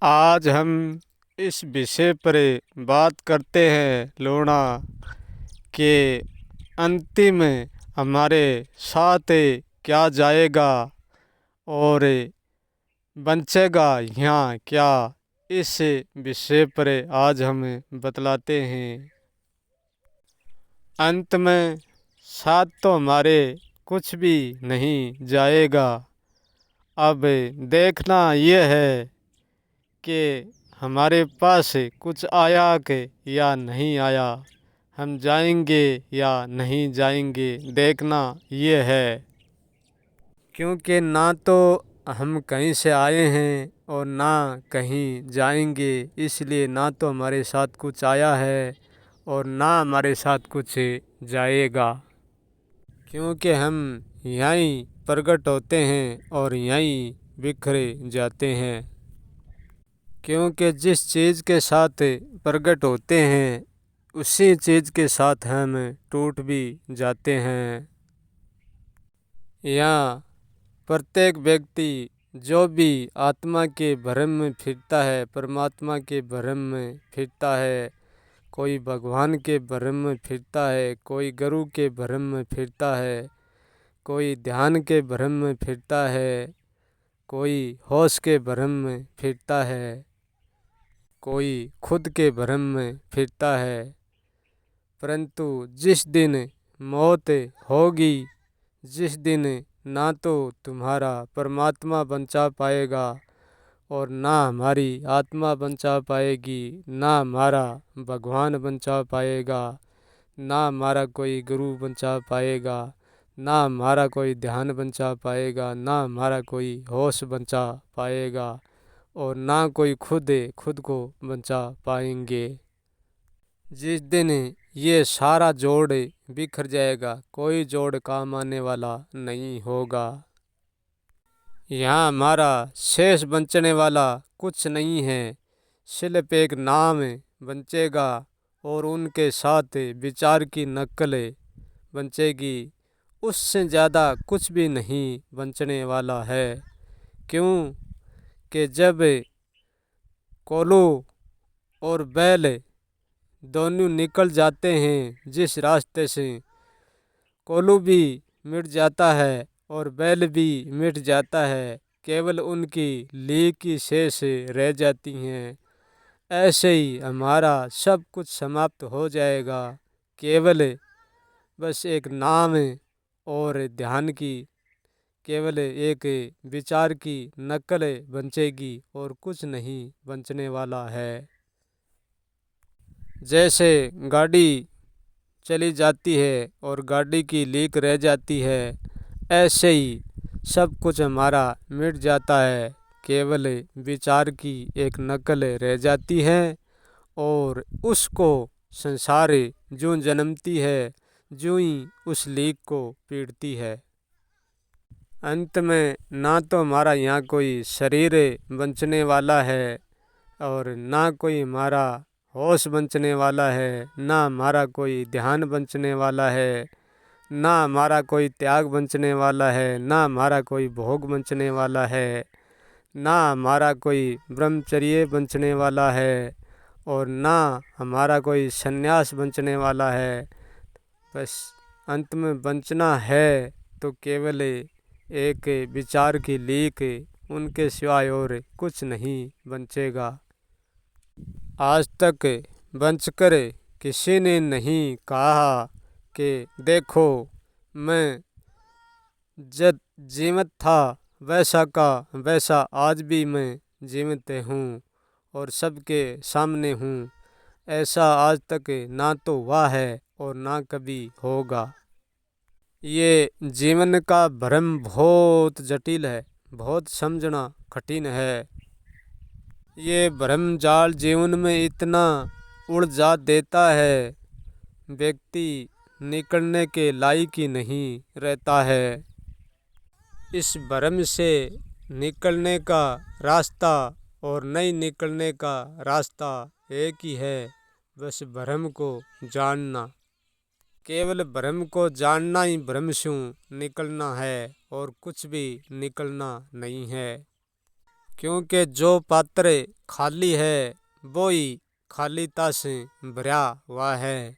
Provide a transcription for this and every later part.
आज हम इस विषय पर बात करते हैं लोना के अंतिम हमारे साथ क्या जाएगा और बचेगा यहाँ क्या। इस विषय पर आज हम बतलाते हैं। अंत में साथ तो हमारे कुछ भी नहीं जाएगा। अब देखना यह है कि हमारे पास कुछ आया कि या नहीं आया, हम जाएंगे या नहीं जाएंगे, देखना ये है। क्योंकि ना तो हम कहीं से आए हैं और ना कहीं जाएंगे, इसलिए ना तो हमारे साथ कुछ आया है और ना हमारे साथ कुछ जाएगा। क्योंकि हम यहीं प्रकट होते हैं और यहीं बिखरे जाते हैं। क्योंकि जिस चीज़ के साथ प्रकट होते हैं उसी चीज़ के साथ हम टूट भी जाते हैं। यहाँ प्रत्येक व्यक्ति जो भी आत्मा के भ्रम में फिरता है, परमात्मा के भ्रम में फिरता है, कोई भगवान के भ्रम में फिरता है, कोई गुरु के भ्रम में फिरता है, कोई ध्यान के भ्रम में फिरता है, कोई होश के भ्रम में फिरता है, कोई खुद के भ्रम में फिरता है। परंतु जिस दिन मौत होगी, जिस दिन ना तो तुम्हारा परमात्मा बचा पाएगा और ना हमारी आत्मा बचा पाएगी, ना हमारा भगवान बचा पाएगा, ना हमारा कोई गुरु बचा पाएगा, ना हमारा कोई ध्यान बचा पाएगा, ना हमारा कोई होश बचा पाएगा और ना कोई खुद को बचा पाएंगे। जिस दिन ये सारा जोड़ बिखर जाएगा, कोई जोड़ काम आने वाला नहीं होगा। यहाँ हमारा शेष बचने वाला कुछ नहीं है, सिर्फ एक नाम बचेगा और उनके साथ विचार की नकल बचेगी। उससे ज़्यादा कुछ भी नहीं बचने वाला है। क्यों कि जब कोलू और बैल दोनों निकल जाते हैं जिस रास्ते से, कोलू भी मिट जाता है और बैल भी मिट जाता है, केवल उनकी लीक की शेष रह जाती हैं। ऐसे ही हमारा सब कुछ समाप्त हो जाएगा। केवल बस एक नाम और ध्यान की, केवल एक विचार की नकल बचेगी और कुछ नहीं बचने वाला है। जैसे गाड़ी चली जाती है और गाड़ी की लीक रह जाती है, ऐसे ही सब कुछ हमारा मिट जाता है, केवल विचार की एक नकल रह जाती है और उसको संसार जो जन्मती है, जो ही उस लीक को पीटती है। अंत में ना तो हमारा यहाँ कोई शरीर बचने वाला है और ना कोई हमारा होश बचने वाला है, ना हमारा कोई ध्यान बचने वाला है, ना हमारा कोई त्याग बचने वाला है, ना हमारा कोई भोग बचने वाला है, ना हमारा कोई ब्रह्मचर्य बचने वाला है और ना हमारा कोई संन्यास बचने वाला है। बस अंत में बचना है तो केवल एक विचार की लीक, उनके सिवाय और कुछ नहीं बचेगा। आज तक बचकर किसी ने नहीं कहा कि देखो मैं जब जीवित था वैसा का वैसा आज भी मैं जीवित हूँ और सबके सामने हूँ। ऐसा आज तक ना तो हुआ है और ना कभी होगा। ये जीवन का भ्रम बहुत जटिल है, बहुत समझना कठिन है। ये भ्रम जाल जीवन में इतना उलझा देता है, व्यक्ति निकलने के लायक ही नहीं रहता है। इस भ्रम से निकलने का रास्ता और नहीं निकलने का रास्ता एक ही है, बस भ्रम को जानना। केवल भ्रम को जानना ही भ्रम से निकलना है और कुछ भी निकलना नहीं है। क्योंकि जो पात्र खाली है वो ही खालीता से भरा हुआ है,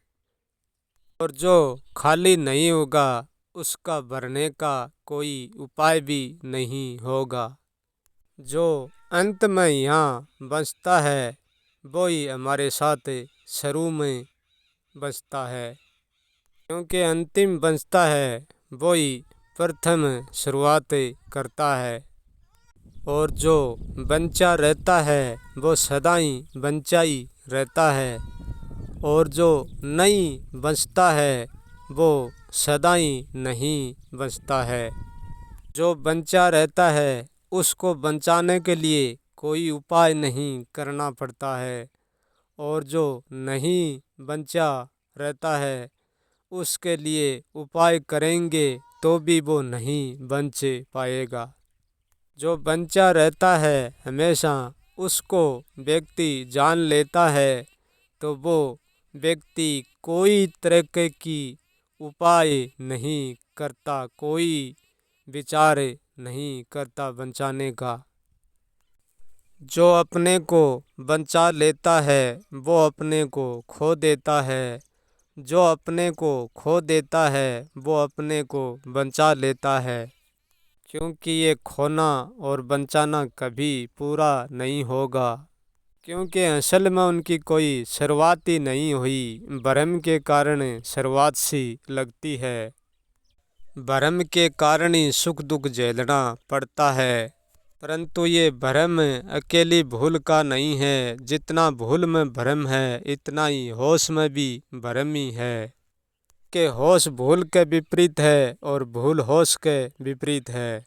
और जो खाली नहीं होगा उसका भरने का कोई उपाय भी नहीं होगा। जो अंत में यहाँ बचता है वो ही हमारे साथ शुरू में बचता है, क्योंकि अंतिम बचता है वो ही प्रथम शुरुआत करता है। और जो बंचा रहता है वो सदा ही बंचा ही रहता है, और जो नहीं बचता है वो सदा ही नहीं बचता है। जो बंचा रहता है उसको बचाने के लिए कोई उपाय नहीं करना पड़ता है, और जो नहीं बंचा रहता है उसके लिए उपाय करेंगे तो भी वो नहीं बच पाएगा। जो बंचा रहता है हमेशा उसको व्यक्ति जान लेता है, तो वो व्यक्ति कोई तरह की उपाय नहीं करता, कोई विचार नहीं करता बचाने का। जो अपने को बचा लेता है वो अपने को खो देता है, जो अपने को खो देता है वो अपने को बचा लेता है। क्योंकि ये खोना और बचाना कभी पूरा नहीं होगा, क्योंकि असल में उनकी कोई शुरुआत ही नहीं हुई, भ्रम के कारण शुरुआत सी लगती है। भ्रम के कारण ही सुख दुख झेलना पड़ता है, परंतु ये भ्रम अकेली भूल का नहीं है। जितना भूल में भ्रम है इतना ही होश में भी भ्रम ही है, कि होश भूल के विपरीत है और भूल होश के विपरीत है।